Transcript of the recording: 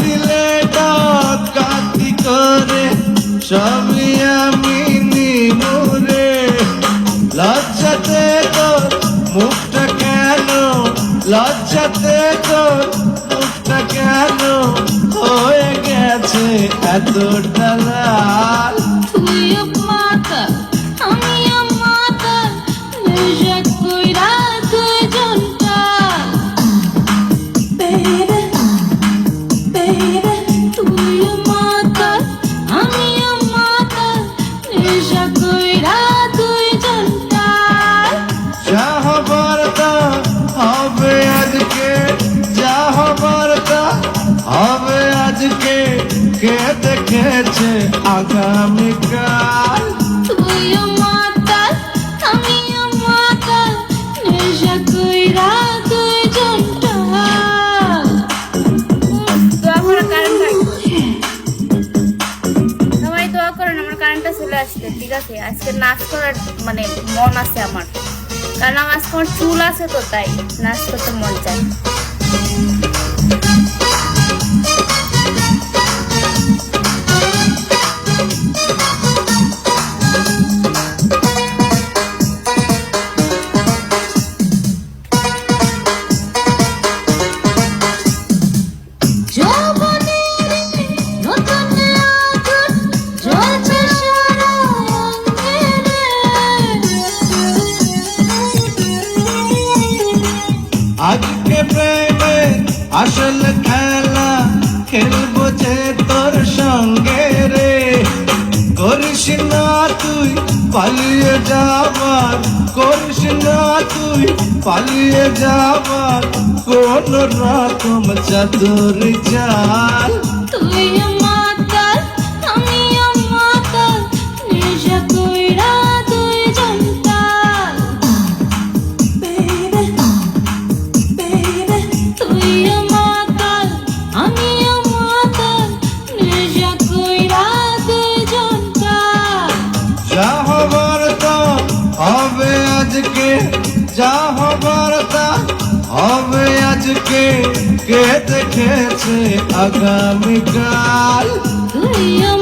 দিলে ডাকাতি করে সবই আমি নিমুরে। লজ্জাতে তোর মুখটা কেন, লজ্জাতে তোর মুখটা কেন হয়ে গেছে এতটা লাল। তুইও মাতাল আমিও মাতাল, নেশা কইরা দুইজন টাল। Baby, baby, তুইও মাতাল আমিও মাতাল, নেশা কইরা দুইজন টাল। যা হবার তা হবে আজকে, যা হবার তা হবে আজকে, কে দেখেছে আগামীকাল। তুইও মাতাল আমিও মাতাল, নেশা কইরা দুইজন টাল। দোয়া করে কারেন্ট থাকবে, সবাই দোয়া করেন আমার কারেন্টটা চলে আসছে। ঠিক আছে, আজকে নাচ করার মানে মন আছে আমার, কারণ আমার আজকে আমার চুল আছে তো, তাই নাচ করতে মন চায়। যৌবনের নতুন আগুন জ্বলছে সারা অঙ্গে রে। আজকে প্রেমের আসল খেলা খেলবো যে তোর সঙ্গে রে। করিস না তুই পালিয়ে যাবার, করিস না তুই পালিয়ে যাবার কোন রকম চাতুরি চাল। তুইও মাতাল আমিও মাতাল, নেশা কইরা দুইজন টাল। Baby, baby, তুইও মাতাল আমিও মাতাল, নেশা কইরা দুইজন টাল। যা হবার তা হবে আজকে, যা হবার তা হবে আজকে, কে দেখেছে আগামীকাল। তুইও